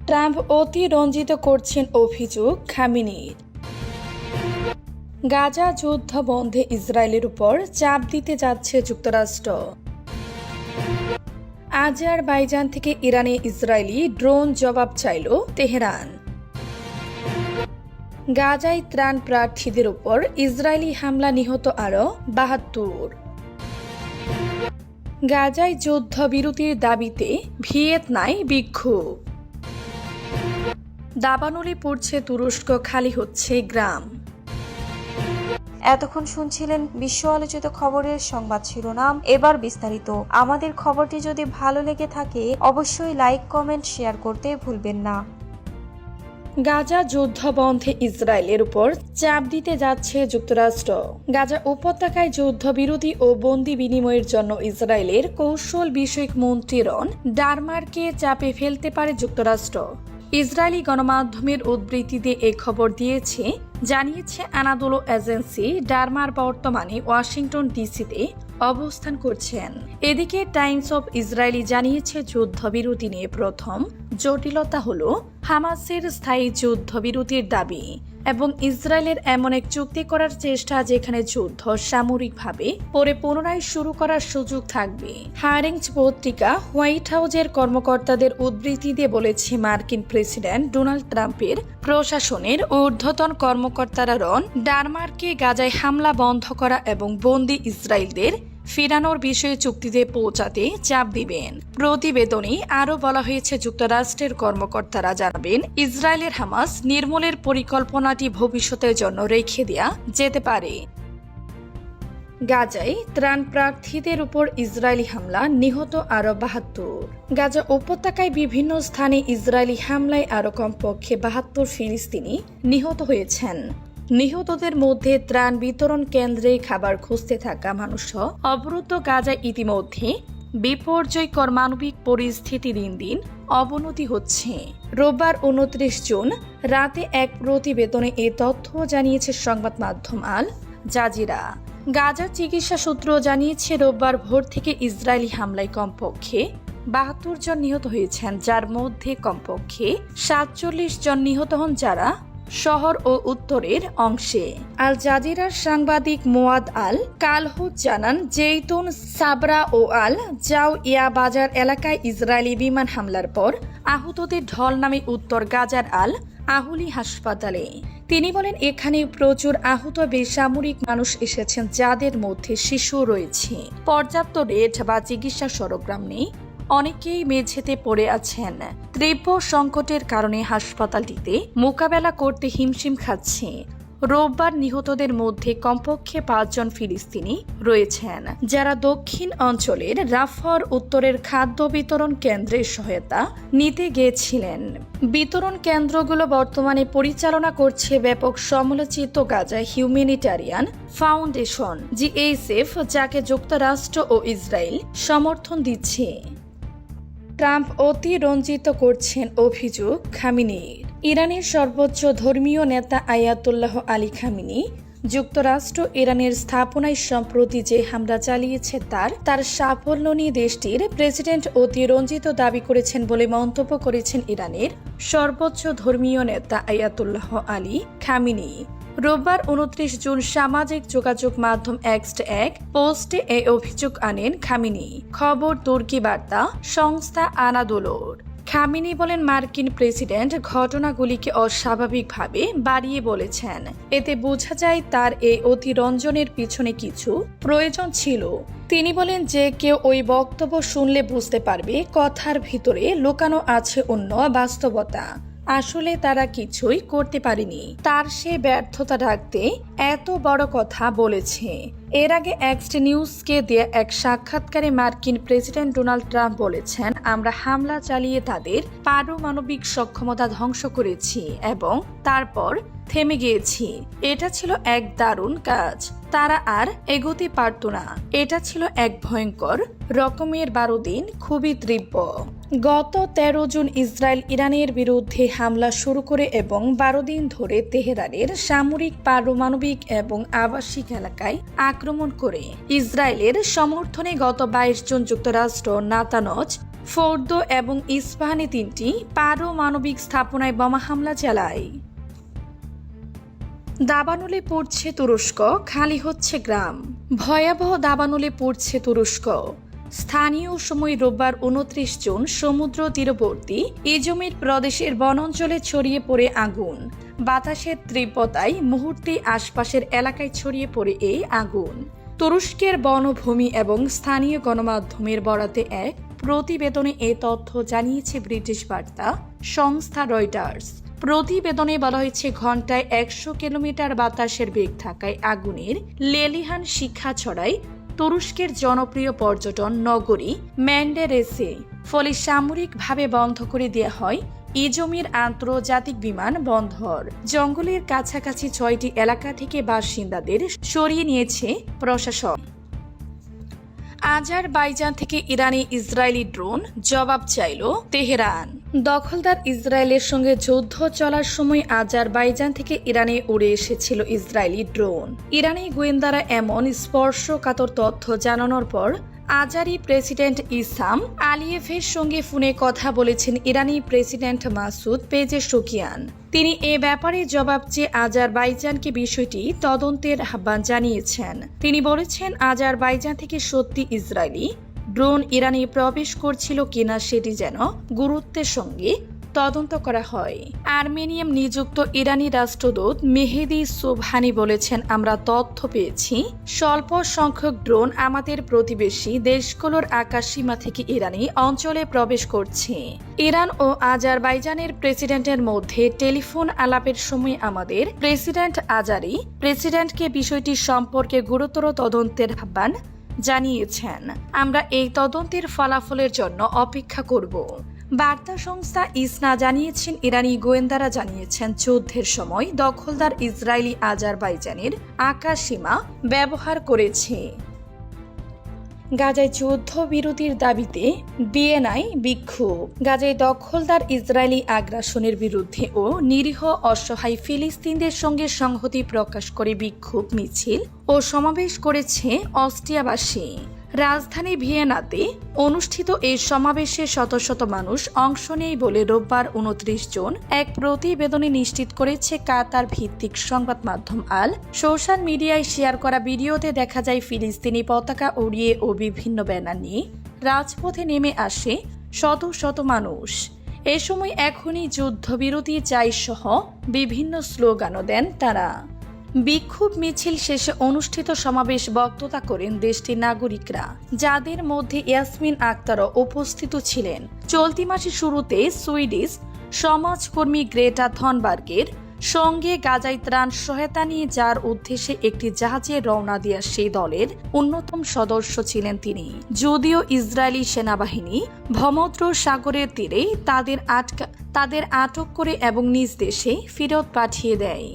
Trump অতিরঞ্জিত করছেন অভিযোগ খামেনির। গাজা যুদ্ধ বন্ধে ইসরায়েলের উপর চাপ দিতে যাচ্ছে যুক্তরাষ্ট্র। আজারবাইজান থেকে ইরানে ইসরায়েলি ড্রোন জবাব চাইল তেহরান। গাজায় ত্রাণ প্রার্থীদের উপর ইসরায়েলি হামলা, নিহত আরও ৭২। গাজায় যুদ্ধবিরতির দাবিতে ভিয়েতনামে বিক্ষোভ। দাবানলে পড়ছে তুরস্ক, খালি হচ্ছে গ্রাম। এতক্ষণ শুনছিলেন বিশ্ব আলোচিত খবরের সংবাদ শিরোনাম। এবার বিস্তারিত। আমাদের খবরটি যদি ভালো লেগে থাকে অবশ্যই লাইক, কমেন্ট, শেয়ার করতে ভুলবেন না। গাজা যুদ্ধ বন্ধে ইসরায়েলের উপর চাপ দিতে যাচ্ছে যুক্তরাষ্ট্র। গাজা উপত্যকায় যুদ্ধবিরতি ও বন্দি বিনিময়ের জন্য ইসরায়েলের কৌশল বিষয়ক মন্ত্রী রন ডারমারকে চাপে ফেলতে পারে যুক্তরাষ্ট্র। ইসরায়েলি গণমাধ্যমের উদ্ধৃতিতে এ খবর জানিয়েছে আনাদোলো এজেন্সি। ডারমার বর্তমানে ওয়াশিংটন ডিসিতে অবস্থান করছেন। এদিকে টাইমস অফ ইসরায়েলি জানিয়েছে যুদ্ধবিরতি নিয়ে প্রথম জটিলতা হলো হামাসের স্থায়ী যুদ্ধবিরতির দাবি এবং ইসরায়েলের এমন এক চুক্তি করার চেষ্টা যেখানে যুদ্ধ সামরিকভাবে পরে পুনরায় শুরু করার সুযোগ থাকবে। হারিংস পত্রিকা হোয়াইট হাউসের কর্মকর্তাদের উদ্ধৃতি দিয়ে বলেছে, মার্কিন প্রেসিডেন্ট ডোনাল্ড ট্রাম্পের প্রশাসনের ঊর্ধ্বতন কর্মকর্তারা রন ডারমারকে গাজায় হামলা বন্ধ করা এবং বন্দী ইসরায়েলদের ফেরানোর বিষয়ে চুক্তিতে পৌঁছাতে চাপ দিবেন। প্রতিবেদনে আরও বলা হয়েছে, যুক্তরাষ্ট্রের কর্মকর্তারা জানাবেন ইসরায়েলের হামাস নির্মূলের পরিকল্পনাটি ভবিষ্যতের জন্য রেখে দেয়া যেতে পারে। গাজায় ত্রাণ প্রার্থীদের উপর ইসরায়েলি হামলা, নিহত আরও ৭২। গাজা উপত্যকায় বিভিন্ন স্থানে ইসরায়েলি হামলায় আরও কমপক্ষে ৭২ ফিলিস্তিনি নিহত হয়েছেন। নিহতদের মধ্যে ত্রাণ বিতরণ কেন্দ্রে খাবার খুঁজতে থাকা মানুষ। অবরুদ্ধ গাজায় ইতিমধ্যে বিপর্যয়কর মানবিক পরিস্থিতি দিন দিন অবনতি হচ্ছে। রোববার ২৯ জুন রাতে এক প্রতিবেদনে এ তথ্য জানিয়েছে সংবাদ মাধ্যম আল জাজিরা। গাজার চিকিৎসা সূত্র জানিয়েছে, রোববার ভোর থেকে ইসরায়েলি হামলায় কমপক্ষে ৭২ জন নিহত হয়েছেন, যার মধ্যে কমপক্ষে ৪৭ জন নিহত হন যারা শহর ও উত্তরের অংশে। আল জাজিরার সাংবাদিক মোয়াদ আল কালহুদ জানান, জেইতুন, সাবরা ও আল জাউইয়া বাজার এলাকায় ইসরায়েলি বিমান হামলার পর আহতদের ঢল নামে উত্তর গাজার আল আহুলি হাসপাতালে। তিনি বলেন, এখানে প্রচুর আহত বেসামরিক মানুষ এসেছেন, যাদের মধ্যে শিশু রয়েছে। পর্যাপ্ত বেড বা চিকিৎসা সরঞ্জাম নেই, অনেকেই মেঝেতে পড়ে আছেন। তীব্র সংকটের কারণে হাসপাতালটিতে মোকাবেলা করতে হিমশিম খাচ্ছে। রোববার নিহতদের মধ্যে কমপক্ষে ৫ জন ফিলিস্তিনি রয়েছেন, যারা দক্ষিণ অঞ্চলের রাফার উত্তরের খাদ্য বিতরণ কেন্দ্রের সহায়তা নিতে গিয়েছিলেন। বিতরণ কেন্দ্রগুলো বর্তমানে পরিচালনা করছে ব্যাপক সমালোচিত গাজা হিউম্যানিটারিয়ান ফাউন্ডেশন জিএইচএফ, যাকে যুক্তরাষ্ট্র ও ইসরায়েল সমর্থন দিচ্ছে। ট্রাম্প অতিরঞ্জিত করছেন অভিযোগ খামেনির। ইরানের সর্বোচ্চ ধর্মীয় নেতা আয়াতুল্লাহ আলী খামেনি যুক্তরাষ্ট্র ইরানের স্থাপনায় সম্প্রতি যে হামলা চালিয়েছে তার সাফল্য নিয়ে দেশটির প্রেসিডেন্ট অতিরঞ্জিত দাবি করেছেন বলে মন্তব্য করেছেন ইরানের সর্বোচ্চ ধর্মীয় নেতা আয়াতুল্লাহ আলী খামেনি। রোববার ২৯ জুন সামাজিক যোগাযোগ মাধ্যম এক্সে এক পোস্টে এই অভিযোগ আনেন খামেনি। খবর তুর্কি বার্তা সংস্থা আনাদোলোর। খামেনি বলেন, মার্কিন প্রেসিডেন্ট ঘটনাগুলিকে অস্বাভাবিকভাবে বাড়িয়ে বলেছেন। এতে বোঝা যায় তার এই অতিরঞ্জনের পিছনে কিছু প্রয়োজন ছিল। তিনি বলেন যে কেউ ওই বক্তব্য শুনলে বুঝতে পারবে কথার ভিতরে লুকানো আছে অন্য বাস্তবতা। আসলে তারা কিছুই করতে পারেনি, তার সে ব্যর্থতা ঢাকতে এত বড় কথা বলেছে। এর আগে এক্স নিউজকে দেয়া এক সাক্ষাৎকারে মার্কিন প্রেসিডেন্ট ডোনাল্ড ট্রাম্প বলেছেন, আমরা হামলা চালিয়ে তাদের পারমাণবিক সক্ষমতা ধ্বংস করেছি এবং তারপর থেমে গিয়েছি। এটা ছিল এক দারুণ কাজ। তারা আর এগোতে পারত না। এটা ছিল এক ভয়ঙ্কর রকমের ১২ দিন, খুবই তীব্র। গত ১৩ জুন ইসরায়েল ইরানের বিরুদ্ধে হামলা শুরু করে এবং ১২ দিন ধরে তেহরানের সামরিক, পারমাণবিক এবং আবাসিক এলাকায় আক্রমণ করে। ইসরায়েলের সমর্থনে গত ২২ জুন যুক্তরাষ্ট্র নাতানজ ফোর্দো এবং ইস্পাহানে 3টি পারমাণবিক স্থাপনায় বোমা হামলা চালায়। দাবানলে পড়ছে তুরস্ক, খালি হচ্ছে গ্রাম। ভয়াবহ দাবানলে পড়ছে তুরস্ক। স্থানীয় সময় রোববার 29 জুন সমুদ্র তীরবর্তী ইজমির প্রদেশের বনাঞ্চলে ছড়িয়ে পড়ে আগুন। বাতাসের তীব্রতায় মুহূর্তে আশপাশের এলাকায় ছড়িয়ে পড়ে এই আগুন। তুরস্কের বনভূমি এবং স্থানীয় গণমাধ্যমের বরাতে এক প্রতিবেদনে এ তথ্য জানিয়েছে ব্রিটিশ বার্তা সংস্থা রয়টার্স। প্রতিবেদনে বলা হয়েছে, ঘন্টায় 100 কিলোমিটার বাতাসের বেগ থাকায় আগুনের লেলিহান শিখা ছড়ায় তুরস্কের জনপ্রিয় পর্যটন নগরী ম্যান্ডেরেসে। ফলে সামরিকভাবে বন্ধ করে দেওয়া হয় ইজমির আন্তর্জাতিক বিমান বন্দর। জঙ্গলের কাছাকাছি 6টি এলাকা থেকে বাসিন্দাদের সরিয়ে নিয়েছে প্রশাসন। আজারবাইজান থেকে ইরানি ইসরায়েলি ড্রোন জবাব চাইল তেহরান। দখলদার ইসরায়েলের সঙ্গে যুদ্ধ চলার সময় আজারবাইজান থেকে ইরানে উড়ে এসেছিল ইসরায়েলি ড্রোন। ইরানি গোয়েন্দারা এমন স্পর্শকাতর তথ্য জানানোর পর আজারি প্রেসিডেন্ট ইসাম আলিয়েভের সঙ্গে ফোনে কথা বলেছেন ইরানি প্রেসিডেন্ট মাসুদ পেজেশকিয়ান। তিনি এ ব্যাপারে জবাব চেয়ে আজারবাইজানকে বিষয়টি তদন্তের আহ্বান জানিয়েছেন। তিনি বলেছেন, আজারবাইজান থেকে সত্যি ইসরায়েলি ড্রোন ইরানে প্রবেশ করছিল কিনা সেটি যেন গুরুত্বের সঙ্গে তদন্ত করা হয়। আর্মেনিয়াম নিযুক্ত ইরানি রাষ্ট্রদূত মেহেদি সুবহানি বলেছেন, আমরা তথ্য পেয়েছি স্বল্প সংখ্যক ড্রোন আমাদের প্রতিবেশী দেশগুলোর আকাশসীমা থেকে ইরানি অঞ্চলে প্রবেশ করছে। ইরান ও আজারবাইজানের প্রেসিডেন্টের মধ্যে টেলিফোন আলাপের সময় আমাদের প্রেসিডেন্ট আজারি প্রেসিডেন্টকে বিষয়টি সম্পর্কে গুরুতর তদন্তের আহ্বান জানিয়েছেন। আমরা এই তদন্তের ফলাফলের জন্য অপেক্ষা করব। বার্তা সংস্থা ইসনা জানিয়েছেন, ইরানি গোয়েন্দারা জানিয়েছেন যুদ্ধের সময় দখলদার ইসরায়েলি আজারবাইজানের আকাশসীমা ব্যবহার করেছে। গাজায় যুদ্ধবিরতির দাবিতে ভিয়েনায় বিক্ষোভ। গাজায় দখলদার ইসরায়েলি আগ্রাসনের বিরুদ্ধে ও নিরীহ অসহায় ফিলিস্তিনদের সঙ্গে সংহতি প্রকাশ করে বিক্ষোভ মিছিল ও সমাবেশ করেছে অস্ট্রিয়াবাসী। রাজধানী ভিয়েনাতে অনুষ্ঠিত এই সমাবেশে শত শত মানুষ অংশ নেয় বলে রোববার 29 জুন এক প্রতিবেদনে নিশ্চিত করেছে কাতার ভিত্তিক সংবাদ মাধ্যম আল। সোশ্যাল মিডিয়ায় শেয়ার করা ভিডিওতে দেখা যায় ফিলিস্তিনি পতাকা উড়িয়ে ও বিভিন্ন ব্যানার নিয়ে রাজপথে নেমে আসে শত শত মানুষ। এ সময় এখনই যুদ্ধবিরতি চাই সহ বিভিন্ন স্লোগানও দেন তারা। বিক্ষোভ মিছিল শেষে অনুষ্ঠিত সমাবেশ বক্তৃতা করেন দেশটির নাগরিকরা, যাদের মধ্যে ইয়াসমিন আক্তারও উপস্থিত ছিলেন। চলতি মাসের শুরুতে সুইডিশ সমাজকর্মী গ্রেটা থনবার্গের সঙ্গে গাজায় ত্রাণ সহায়তা নিয়ে যার উদ্দেশ্যে একটি জাহাজে রওনা দেওয়া সেই দলের অন্যতম সদস্য ছিলেন তিনি। যদিও ইসরায়েলি সেনাবাহিনী ভূমধ্য সাগরের তীরে তাদের আটক করে এবং নিজ দেশে ফেরত পাঠিয়ে দেয়।